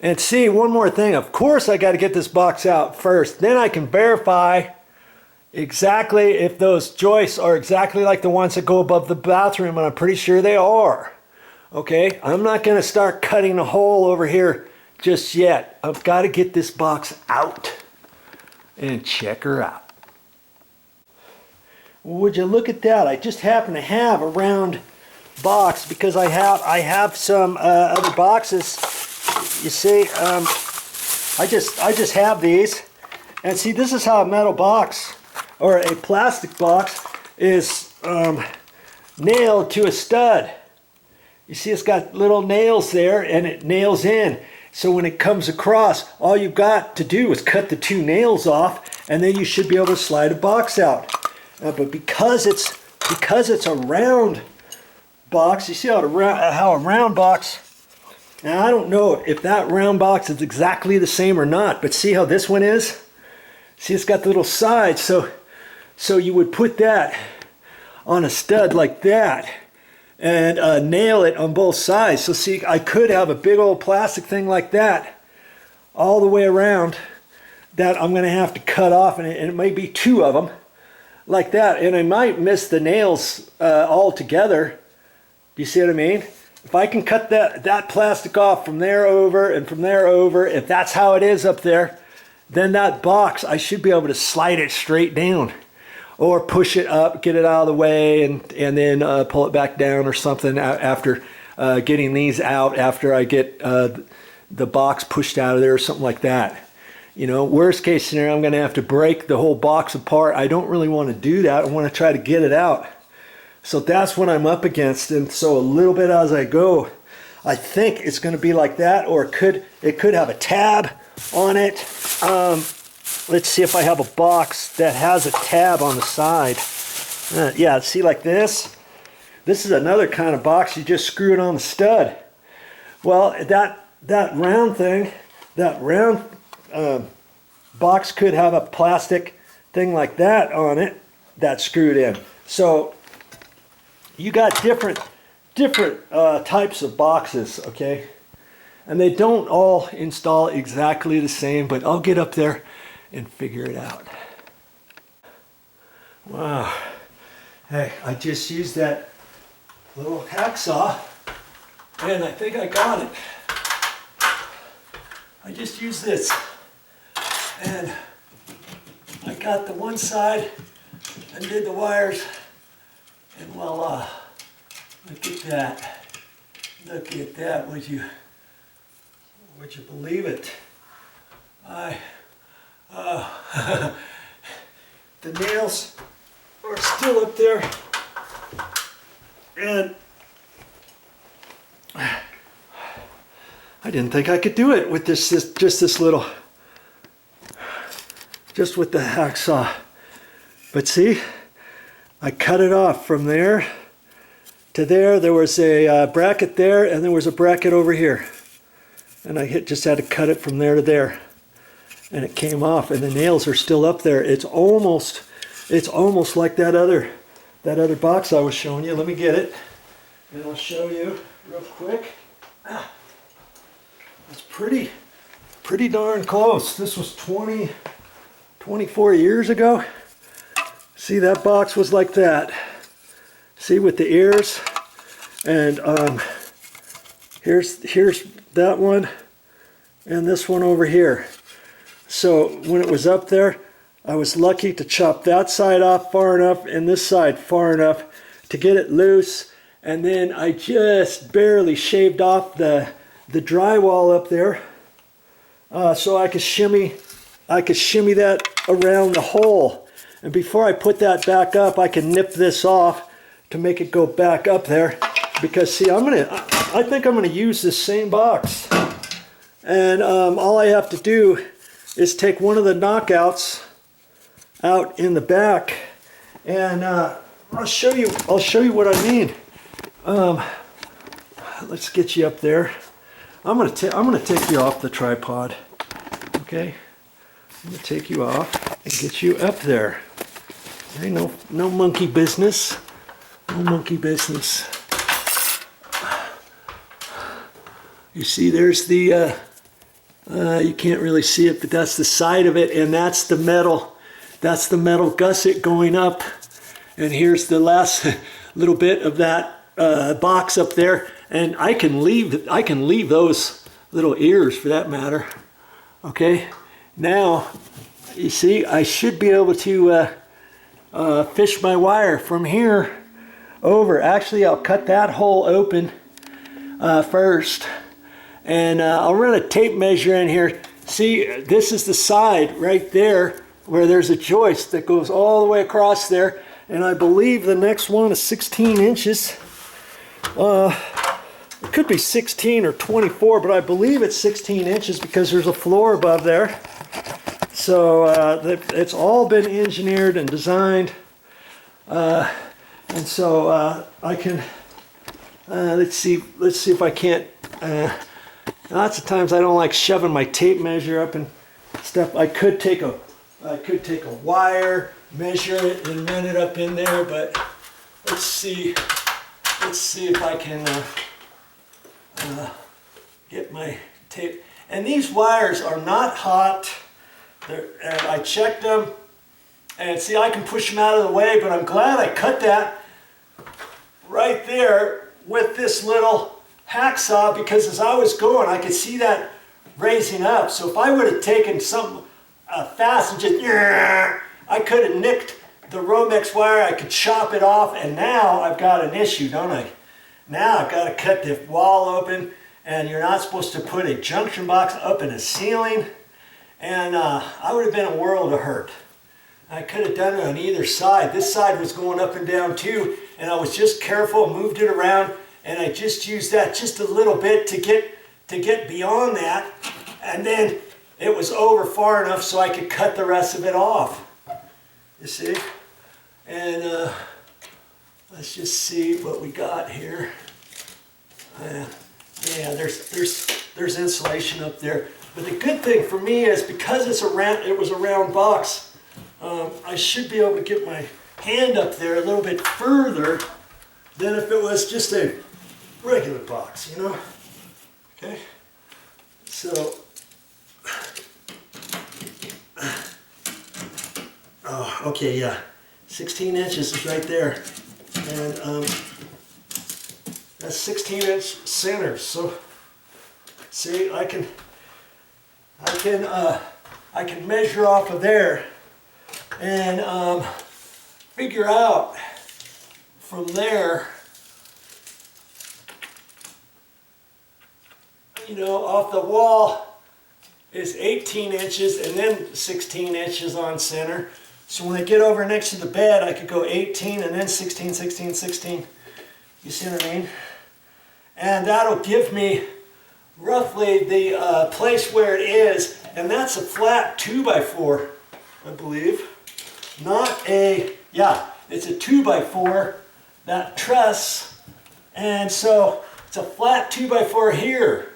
And see, one more thing. Of course, I got to get this box out first. Then I can verify exactly if those joists are exactly like the ones that go above the bathroom, and I'm pretty sure they are. Okay, I'm not going to start cutting a hole over here just yet. I've got to get this box out and check her out. Would you look at that? I just happen to have a round box because I have some other boxes. You see, I just have these, and see, this is how a metal box or a plastic box is nailed to a stud. You see, it's got little nails there, and it nails in. So when it comes across, all you've got to do is cut the two nails off, and then you should be able to slide a box out. But because it's a round box, you see how a round box. Now I don't know if that round box is exactly the same or not, but see how this one is? See, it's got the little sides, so you would put that on a stud like that and nail it on both sides. So see, I could have a big old plastic thing like that all the way around that I'm going to have to cut off, and it may be two of them like that, and I might miss the nails altogether. Do you see what I mean? If I can cut that plastic off from there over and from there over, if that's how it is up there, then that box, I should be able to slide it straight down or push it up, get it out of the way, and then pull it back down or something after getting these out, after I get the box pushed out of there or something like that. You know, worst case scenario, I'm going to have to break the whole box apart. I don't really want to do that. I want to try to get it out. So that's what I'm up against, and so a little bit as I go, I think it's going to be like that, or it could have a tab on it. Let's see if I have a box that has a tab on the side. Yeah, see, like this. This is another kind of box. You just screw it on the stud. Well, that round thing, that round box could have a plastic thing like that on it that's screwed in. So you got different types of boxes, okay? And they don't all install exactly the same, but I'll get up there and figure it out. Wow. Hey, I just used that little hacksaw, and I think I got it. I just used this, and I got the one side and did the wires, and voila. Look at that. Look at that. Would you believe it? The nails are still up there, and I didn't think I could do it with just this little, just with the hacksaw. But see, I cut it off from there to there. There was a bracket there, and there was a bracket over here, and I just had to cut it from there to there, and it came off, and the nails are still up there. It's almost like that other box I was showing you. Let me get it, and I'll show you real quick. It's pretty darn close. This was 24 years ago. See, that box was like that. See, with the ears, and here's that one, and this one over here. So when it was up there, I was lucky to chop that side off far enough and this side far enough to get it loose, and then I just barely shaved off the drywall up there, so I could shimmy that around the hole. And before I put that back up, I can nip this off to make it go back up there, because see, I think I'm gonna use this same box, and all I have to do is take one of the knockouts out in the back, and I'll show you what I mean. Let's get you up there. I'm gonna take you off the tripod. Okay, I'm gonna take you off and get you up there. Okay, no monkey business. No monkey business. You see, there's the You can't really see it, but that's the side of it, and that's the metal gusset going up. And here's the last little bit of that box up there, and I can leave those little ears for that matter. Okay, now you see I should be able to fish my wire from here over. Actually, I'll cut that hole open first, and I'll run a tape measure in here. See, this is the side right there where there's a joist that goes all the way across there, and I believe the next one is 16 inches. It could be 16 or 24, but I believe it's 16 inches because there's a floor above there. So it's all been engineered and designed, and so I can let's see if I can't. Lots of times I don't like shoving my tape measure up and stuff. I could take a wire, measure it, and run it up in there. But let's see if I can get my tape. And these wires are not hot. And I checked them, and see, I can push them out of the way, but I'm glad I cut that right there with this little hacksaw, because as I was going, I could see that raising up. So if I would have taken something fast and just, I could have nicked the Romex wire, I could chop it off, and now I've got an issue, don't I? Now I've got to cut the wall open, and you're not supposed to put a junction box up in a ceiling. And I would have been a world of hurt. I could have done it on either side. This side was going up and down too, and I was just careful, moved it around, and I just used that just a little bit to get beyond that, and then it was over far enough so I could cut the rest of it off. You see? And let's just see what we got here. Yeah, there's insulation up there. But the good thing for me is because it was a round box, I should be able to get my hand up there a little bit further than if it was just a regular box, you know? Okay? So, oh, okay, yeah. 16 inches is right there. And that's 16-inch center. So, see, I can measure off of there and figure out from there, you know, off the wall is 18 inches and then 16 inches on center. So when I get over next to the bed, I could go 18 and then 16, 16, 16. You see what I mean? And that'll give me roughly the place where it is, and that's a flat 2x4, I believe. Not a, yeah, it's a 2x4, that truss, and so it's a flat 2x4 here,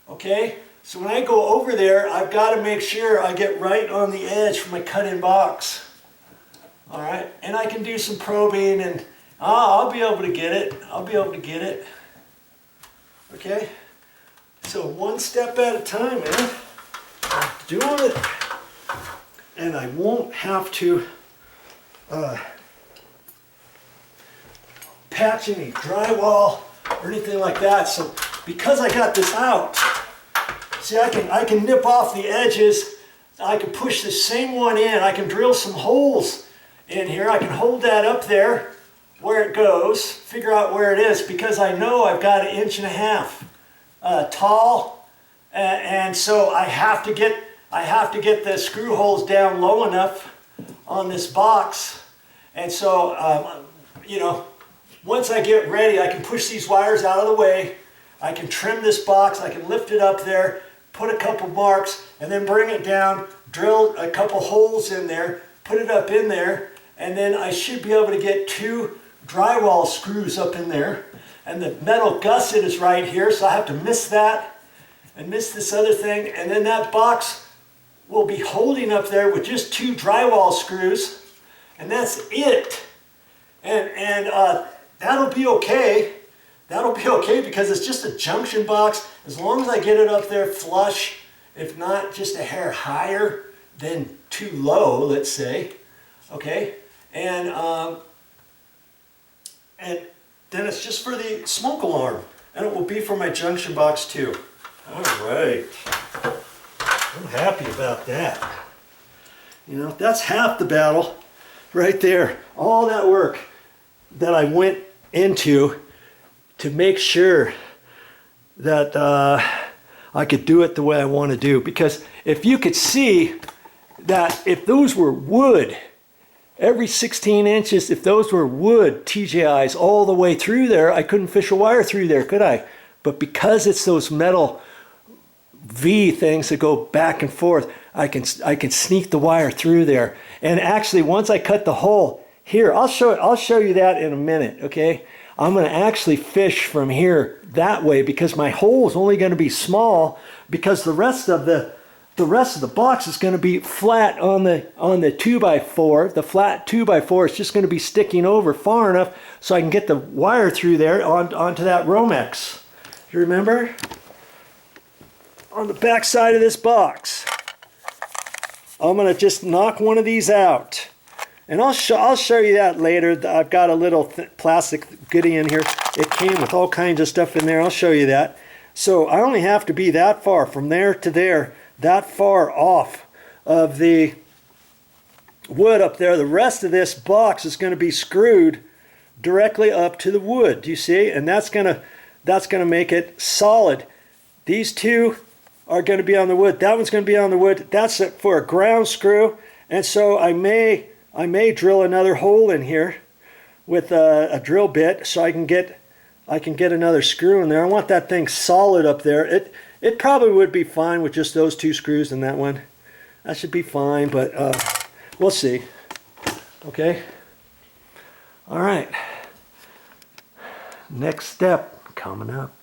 okay? So when I go over there, I've got to make sure I get right on the edge for my cut-in box. All right, and I can do some probing, and I'll be able to get it. I'll be able to get it, okay? So one step at a time, man. I'm doing it. And I won't have to patch any drywall or anything like that. So because I got this out, see, I can nip off the edges. I can push the same one in. I can drill some holes in here. I can hold that up there where it goes, figure out where it is, because I know I've got 1.5 inches tall, and so I have to get the screw holes down low enough on this box, and so you know, once I get ready, I can push these wires out of the way, I can trim this box, I can lift it up there, put a couple marks, and then bring it down, drill a couple holes in there, put it up in there, and then I should be able to get 2 drywall screws up in there. And the metal gusset is right here, so I have to miss that and miss this other thing, and then that box will be holding up there with just 2 drywall screws, and that's it. And that'll be okay. That'll be okay because it's just a junction box. As long as I get it up there flush if not just a hair higher than too low, let's say. Okay, and then it's just for the smoke alarm, and it will be for my junction box too. All right, I'm happy about that. You know, that's half the battle right there. All that work that I went into to make sure that I could do it the way I want to do. Because if you could see that if those were wood, every 16 inches, if those were wood TJIs all the way through there, I couldn't fish a wire through there, could I? But because it's those metal V things that go back and forth, I can sneak the wire through there. And actually, once I cut the hole here, I'll show you that in a minute. Okay, I'm going to actually fish from here that way because my hole is only going to be small, because the rest of the box is going to be flat on the 2x4. The flat 2x4 is just going to be sticking over far enough so I can get the wire through there onto that Romex. You remember? On the back side of this box, I'm going to just knock one of these out. And I'll show you that later. I've got a little plastic goodie in here. It came with all kinds of stuff in there. I'll show you that. So I only have to be that far, from there to there, that far off of the wood up there. The rest of this box is going to be screwed directly up to the wood. Do you see? And that's going to make it solid. These two are going to be on the wood. That one's going to be on the wood. That's for a ground screw. And so I may drill another hole in here with a drill bit so I can get another screw in there. I want that thing solid up there. It probably would be fine with just those two screws and that one. That should be fine, but we'll see. Okay. All right. Next step coming up.